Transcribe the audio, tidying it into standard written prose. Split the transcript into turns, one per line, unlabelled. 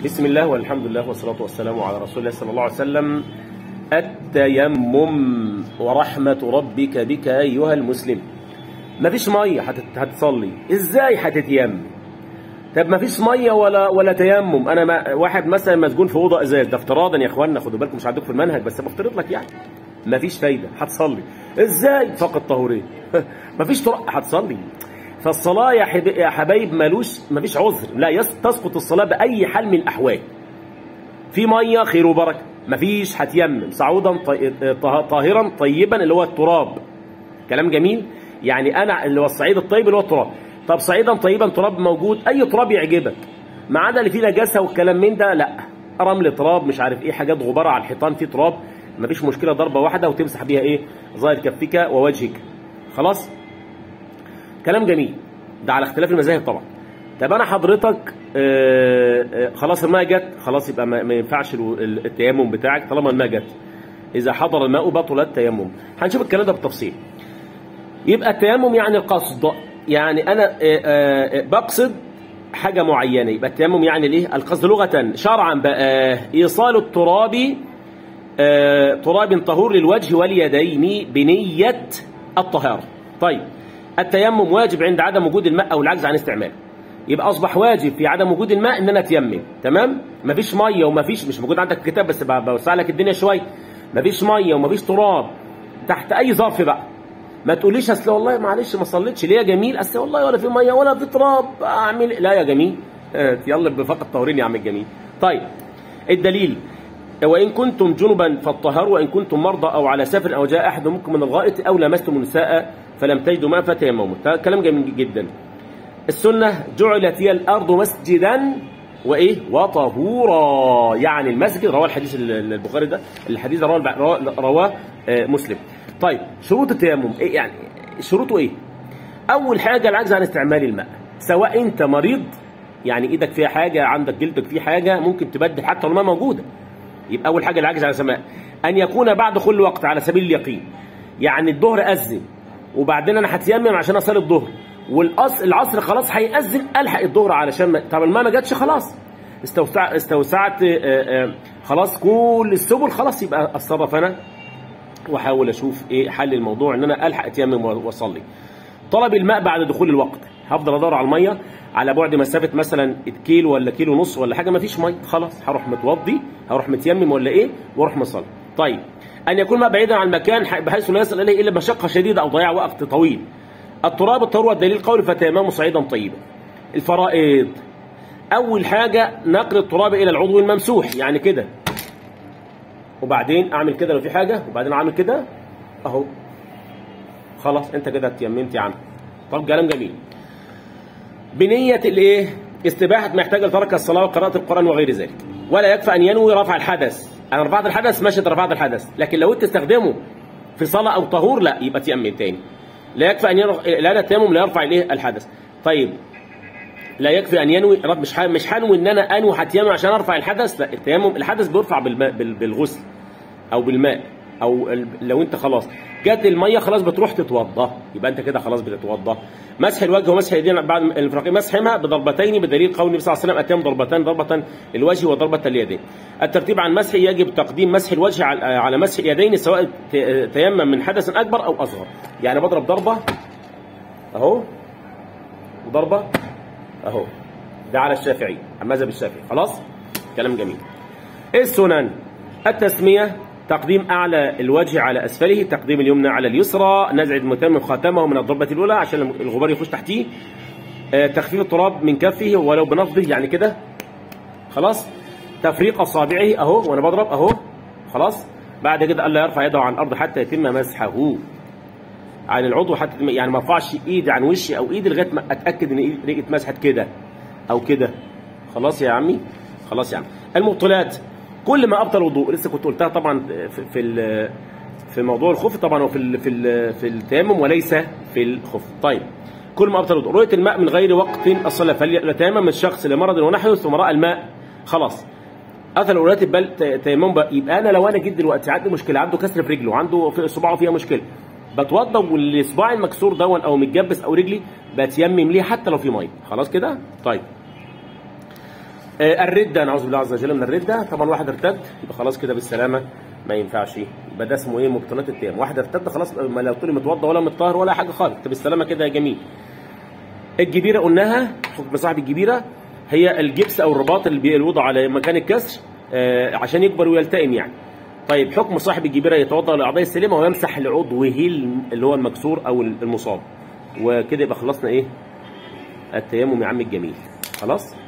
بسم الله والحمد لله والصلاة والسلام على رسول الله صلى الله عليه وسلم. التيمم ورحمة ربك بك أيها المسلم. مفيش مية هتصلي ازاي هتتيمم؟ طب مفيش مية ولا تيمم. انا واحد مثلا مسجون في اوضه ازاز، ده افتراضا يا اخوانا، خدوا بالكم مش عندكم في المنهج بس بفترض لك يعني. مفيش فايده، هتصلي ازاي؟ فقط طهورين. مفيش طرق هتصلي. فالصلاه يا حبايب مفيش عذر، لا تسقط الصلاه باي حال من الاحوال. في ميه خير وبركه، مفيش هتيمم صعودا طاهرا طيبا اللي هو التراب. كلام جميل. يعني انا اللي هو الصعيد الطيب اللي هو التراب. طب صعيدا طيبا تراب موجود، اي تراب يعجبك ما عدا اللي فيه نجاسه والكلام من ده، لا رمل تراب مش عارف ايه، حاجات غباره على الحيطان فيه تراب، مفيش مشكله، ضربه واحده وتمسح بيها ايه؟ ظاهر كفك ووجهك. خلاص؟ كلام جميل. ده على اختلاف المذاهب طبعا. طب انا حضرتك خلاص الماء جت، خلاص يبقى ما ينفعش التيمم بتاعك طالما الماء جت. اذا حضر الماء بطل التيمم. هنشوف الكلام ده بالتفصيل. يبقى التيمم يعني القصد، يعني انا بقصد حاجه معينه، يبقى التيمم يعني الايه؟ القصد لغه. شرعا بقى ايصال التراب تراب طهور للوجه واليدين بنيه الطهاره. طيب التيمم واجب عند عدم وجود الماء او العجز عن استعماله. يبقى اصبح واجب في عدم وجود الماء ان انا اتيمم. تمام؟ مفيش ميه ومفيش، مش موجود عندك الكتاب بس بوسع لك الدنيا شويه. مفيش ميه ومفيش تراب تحت اي ظرف بقى. ما تقوليش اصل والله معلش ما صليتش ليه يا جميل، اصل والله ولا في ميه ولا في تراب اعمل. لا يا جميل، يلا بفقط طهورين يا عم الجميل. طيب الدليل: وان كنتم جنبا فاطهروا وان كنتم مرضى او على سفر او جاء احد منكم من الغائط او لمستم النساء فلم تجدوا ماء فتيمموا. كلام جميل جدا. السنه: جعلت هي الارض مسجدا وايه؟ وطهورا. يعني المسجد، رواه الحديث البخاري ده، الحديث رواه مسلم. طيب شروط التيمم ايه؟ يعني شروطه ايه؟ اول حاجه العجز عن استعمال الماء، سواء انت مريض يعني ايدك فيها حاجه، عندك جلدك فيه حاجه، ممكن تبدل حتى لو ما موجوده. يبقى اول حاجه العجز عن استعمال. ان يكون بعد كل وقت على سبيل اليقين. يعني الظهر اذن وبعدين انا هتيمم عشان اصلي الظهر، والعصر خلاص هيأذن، الحق الظهر علشان طب الماء ما جاتش خلاص، استوسعت خلاص كل السبل، خلاص يبقى اتصرف انا واحاول اشوف ايه حل الموضوع ان انا الحق اتيمم واصلي. طلب الماء بعد دخول الوقت، هفضل ادور على الميه على بعد مسافه مثلا كيلو ولا كيلو ونص ولا حاجه، ما فيش ميه، خلاص هروح متوضي، هروح متيمم ولا ايه واروح مصلي. طيب ان يكون ما بعيدا عن المكان بحيث لا يصل اليه الا مشقه شديده او ضياع وقت طويل. التراب الطهور والدليل قول فتيمموا صعيدا طيبا. الفرائض: اول حاجه نقل التراب الى العضو الممسوح، يعني كده وبعدين اعمل كده لو في حاجه وبعدين اعمل كده اهو، خلاص انت كده اتيممت يا عم. طب كلام جميل. بنيه الايه؟ استباحه ما يحتاج لترك الصلاه وقراءه القران وغير ذلك. ولا يكفى ان ينوي رفع الحدث. انا رفعت الحدث ماشي، رفعت الحدث، لكن لو انت تستخدمه في صلاه او طهور لا، يبقى تيمم تاني. لا يكفى ان لا التيمم لا يرفع اليه الحدث. طيب لا يكفي ان ينوي، مش هنوي ان انا انوي هتيمم عشان ارفع الحدث، لا التيمم الحدث بيرفع بالماء، بالغسل او بالماء، او لو انت خلاص جت الميه خلاص بتروح تتوضى، يبقى انت كده خلاص بتتوضى. مسح الوجه ومسح اليدين بعد الفرقين، مسحهما بضربتين بدليل قول النبي صلى الله عليه وسلم: اتيم ضربتان، ضربه الوجه وضربه اليدين. الترتيب عن مسح: يجب تقديم مسح الوجه على مسح اليدين سواء تيمم من حدث اكبر او اصغر. يعني بضرب ضربه اهو وضربه اهو، ده على الشافعي، على مذهب الشافعي. خلاص كلام جميل. السنن: التسميه، تقديم اعلى الوجه على اسفله، تقديم اليمنى على اليسرى، نزع المتيمم خاتمه من الضربه الاولى عشان الغبار يخش تحتيه، تخفيف التراب من كفه ولو بنفضه يعني كده، خلاص، تفريق اصابعه اهو وانا بضرب اهو، خلاص. بعد كده الا يرفع يده عن الارض حتى يتم مسحه عن العضو، حتى يعني ما ارفعش ايدي عن وشي او ايدي لغايه ما اتاكد ان ايدي اتمسحت كده او كده. خلاص يا عمي، خلاص يا عم. المبطلات: كل ما ابطل وضوء، لسه كنت قلتها طبعا في موضوع الخف طبعا، وفي التيمم وليس في الخف. طيب كل ما ابطل وضوء: رؤيه الماء من غير وقت الصلاه، فليتيمم الشخص لمرض ونحوه ثم راى الماء، خلاص اثر رؤيه بل تيمم. يبقى انا لو انا جيت دلوقتي عندي مشكله، عنده كسر في رجله، عنده في صباعه فيها مشكله، بتوضى والصباع المكسور دون او متجبس او رجلي بتيمم ليه حتى لو في ميه، خلاص كده. طيب الردة، نعوذ بالله عز وجل من الردة. طبعا واحد ارتد يبقى خلاص كده بالسلامة، ما ينفعش، يبقى ده اسمه ايه؟ مبطلات التيمم. واحد ارتد خلاص، ما لا طول متوضى ولا متطهر ولا حاجة خالص، طب بالسلامة كده يا جميل. الجبيرة قلناها، حكم صاحب الجبيرة هي الجبس او الرباط اللي بيوضع على مكان الكسر عشان يكبر ويلتئم يعني. طيب حكم صاحب الجبيرة يتوضا للاعضاء السليمة ويمسح لعضوه اللي هو المكسور او المصاب، وكده يبقى خلصنا ايه؟ التيمم يا عم الجميل. خلاص.